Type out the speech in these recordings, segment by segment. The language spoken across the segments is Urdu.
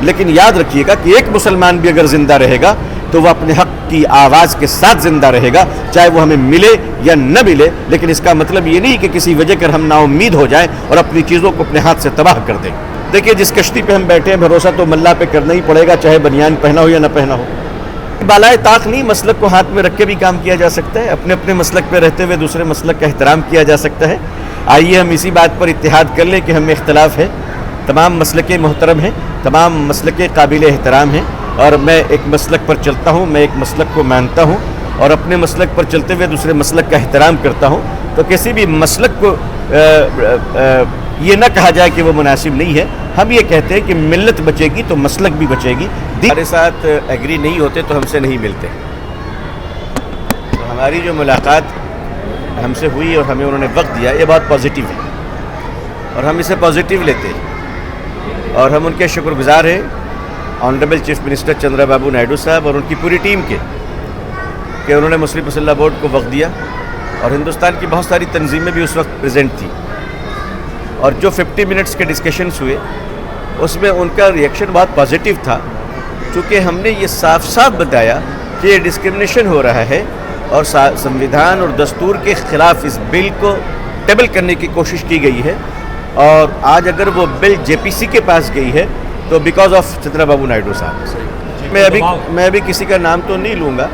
لیکن یاد رکھیے گا کہ ایک مسلمان بھی اگر زندہ رہے گا تو وہ اپنے حق کی آواز کے ساتھ زندہ رہے گا، چاہے وہ ہمیں ملے یا نہ ملے، لیکن اس کا مطلب یہ نہیں کہ کسی وجہ کر ہم نا امید ہو جائیں اور اپنی چیزوں کو اپنے ہاتھ سے تباہ کر دیں۔ دیکھیے جس کشتی پہ ہم بیٹھے ہیں بھروسہ تو اللہ پہ کرنا ہی پڑے گا، چاہے بنیان پہنا ہو یا نہ پہنا ہو۔ بالائے طاق نہیں، مسلک کو ہاتھ میں رکھ کے بھی کام کیا جا سکتا ہے، اپنے اپنے مسلک پہ رہتے ہوئے دوسرے مسلک کا احترام کیا جا سکتا ہے۔ آئیے ہم اسی بات پر اتحاد کر لیں کہ ہمیں اختلاف ہے، تمام مسلکیں محترم ہیں، تمام مسلکیں قابل احترام ہیں، اور میں ایک مسلک پر چلتا ہوں، میں ایک مسلک کو مانتا ہوں اور اپنے مسلک پر چلتے ہوئے دوسرے مسلک کا احترام کرتا ہوں۔ تو کسی بھی مسلک کو یہ نہ کہا جائے کہ وہ مناسب نہیں ہے، ہم یہ کہتے ہیں کہ ملت بچے گی تو مسلک بھی بچے گی۔ ہمارے ساتھ ایگری نہیں ہوتے تو ہم سے نہیں ملتے، تو ہماری جو ملاقات ہم سے ہوئی اور ہمیں انہوں نے وقت دیا، یہ بہت پازیٹیو ہے اور ہم اسے پازیٹیو لیتے ہیں، اور ہم ان کے شکر گزار ہیں honourable chief minister Chandra Babu Naidu صاحب اور ان کی پوری ٹیم کے، کہ انہوں نے مسلم مسلح بورڈ کو وقت دیا، اور ہندوستان کی بہت ساری تنظیمیں بھی اس وقت پریزنٹ تھیں، اور جو 50 منٹس کے ڈسکشنز ہوئے اس میں ان کا ریئیکشن بہت پازیٹیو تھا، چونکہ ہم نے یہ صاف صاف بتایا کہ یہ ڈسکرمنیشن ہو رہا ہے اور سنویدھان اور دستور کے خلاف اس بل کو ٹیبل کرنے کی کوشش کی گئی ہے، اور آج اگر وہ بل جے پی سی کے پاس گئی ہے تو بیکاز آف چندرا بابو نائیڈو صاحب۔ میں ابھی کسی کا نام تو نہیں لوں گا،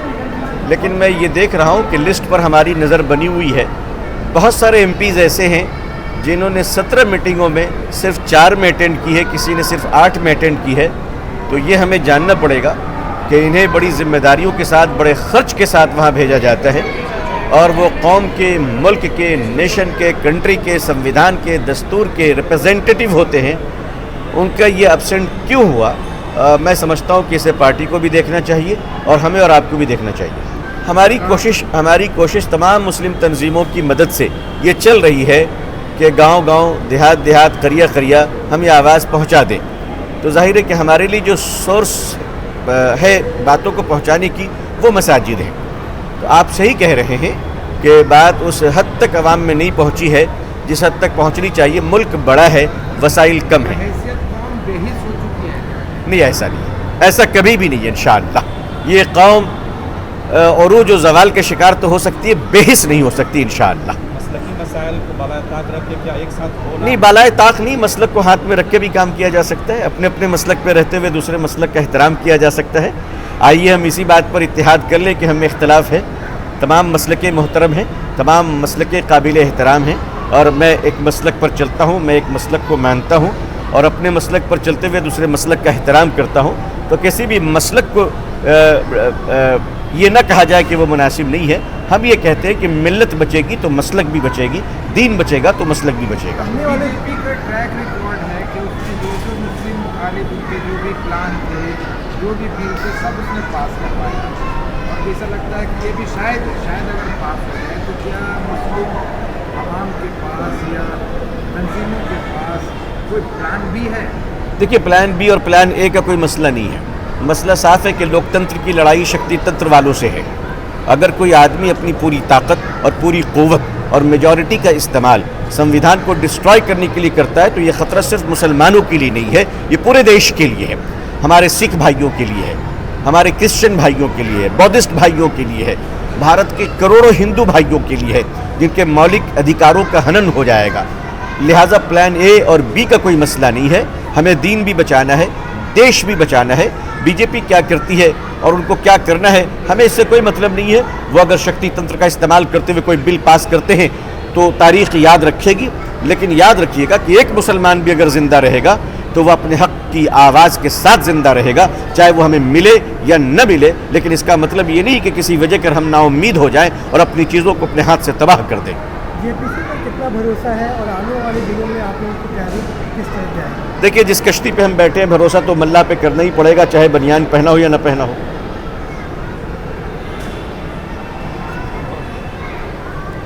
لیکن میں یہ دیکھ رہا ہوں کہ لسٹ پر ہماری نظر بنی ہوئی ہے، بہت سارے ایم پیز ایسے ہیں جنہوں نے 17 میٹنگوں میں صرف 4 میں اٹینڈ کی ہے، کسی نے صرف 8 میں اٹینڈ کی ہے، تو یہ ہمیں جاننا پڑے گا کہ انہیں بڑی ذمہ داریوں کے ساتھ، بڑے خرچ کے ساتھ وہاں بھیجا جاتا ہے، اور وہ قوم کے، ملک کے، نیشن کے، کنٹری کے، سنویدھان کے، دستور کے ریپریزنٹیٹیو ہوتے ہیں۔ ان کا یہ ابسینٹ کیوں ہوا؟ میں سمجھتا ہوں کہ اسے پارٹی کو بھی دیکھنا چاہیے اور ہمیں اور آپ کو بھی دیکھنا چاہیے۔ ہماری کوشش تمام مسلم تنظیموں کی مدد سے یہ چل رہی ہے کہ گاؤں گاؤں، دیہات دیہات، قریہ قریہ ہم یہ آواز پہنچا دیں۔ تو ظاہر ہے کہ ہمارے لیے جو سورس ہے باتوں کو پہنچانے کی وہ مساجد ہیں۔ تو آپ صحیح کہہ رہے ہیں کہ بات اس حد تک عوام میں نہیں پہنچی ہے جس حد تک پہنچنی چاہیے۔ ملک بڑا ہے، وسائل کم ہیں۔ نہیں، ایسا نہیں، ایسا کبھی بھی نہیں ہے انشاءاللہ۔ یہ قوم عروج و زوال کے شکار تو ہو سکتی ہے، بے حس نہیں ہو سکتی انشاءاللہ۔ مسلکی مسائل کو بالائے طاق رکھ کے کیا ایک ساتھ ہونا؟ نہیں، بالائے طاق نہیں، مسلک کو ہاتھ میں رکھ کے بھی کام کیا جا سکتا ہے، اپنے اپنے مسلک پہ رہتے ہوئے دوسرے مسلک کا احترام کیا جا سکتا ہے۔ آئیے ہم اسی بات پر اتحاد کر لیں کہ ہمیں اختلاف ہے، تمام مسلکیں محترم ہیں، تمام مسلکیں قابل احترام ہیں، اور میں ایک مسلک پر چلتا ہوں، میں ایک مسلک کو مانتا ہوں اور اپنے مسلک پر چلتے ہوئے دوسرے مسلک کا احترام کرتا ہوں۔ تو کسی بھی مسلک کو یہ نہ کہا جائے کہ وہ مناسب نہیں ہے، ہم یہ کہتے ہیں کہ ملت بچے گی تو مسلک بھی بچے گی، دین بچے گا تو مسلک بھی بچے گا۔ بی جے پی کا ٹریک ریکارڈ ہے کہ اس نے جو مسلم غالب کے جو بھی پلان تھے، جو بھی بل تھے، سب اس نے پاس کروایا، اور ایسا لگتا ہے کہ یہ بھی شاید اگر پاس ہو جائے تو کیا مسلم عوام کے پاس یا تنظیموں کے پاس کوئی پلان بھی ہے؟ دیکھیے، پلان بی اور پلان اے کا کوئی مسئلہ نہیں ہے۔ مسئلہ صاف ہے کہ لوکتنتر کی لڑائی شکتی تنتر والوں سے ہے۔ اگر کوئی آدمی اپنی پوری طاقت اور پوری قوت اور میجورٹی کا استعمال سنویدھان کو ڈسٹرائے کرنے کے لیے کرتا ہے تو یہ خطرہ صرف مسلمانوں کے لیے نہیں ہے، یہ پورے دیش کے لیے ہے، ہمارے سکھ بھائیوں کے لیے ہے، ہمارے کرسچن بھائیوں کے لیے ہے، بودھسٹ بھائیوں کے لیے ہے، بھارت کے کروڑوں ہندو بھائیوں کے لیے ہے جن کے مولک ادھیکاروں کا ہنن ہو جائے گا۔ لہٰذا پلان اے اور بی کا کوئی مسئلہ نہیں ہے، ہمیں دین بھی بچانا ہے، دیش بھی بچانا ہے۔ بی جے پی کیا کرتی ہے اور ان کو کیا کرنا ہے ہمیں اس سے کوئی مطلب نہیں ہے۔ وہ اگر شکتی تنتر کا استعمال کرتے ہوئے کوئی بل پاس کرتے ہیں تو تاریخ یاد رکھے گی، لیکن یاد رکھیے گا کہ ایک مسلمان بھی اگر زندہ رہے گا تو وہ اپنے حق کی آواز کے ساتھ زندہ رہے گا، چاہے وہ ہمیں ملے یا نہ ملے، لیکن اس کا مطلب یہ نہیں کہ کسی وجہ کر ہم نا امید ہو جائیں اور اپنی چیزوں کو اپنے ہاتھ سے تباہ کر دیں۔ جے پی سی پر کتنا بھروسہ ہے اور آنے والے دنوں میں آپ لوگوں کی تیاری کس طرح کی ہے؟ دیکھیے جس کشتی پہ ہم بیٹھے ہیں بھروسہ تو اللہ پہ کرنا ہی پڑے گا، چاہے بنیان پہنا ہو یا نہ پہنا ہو۔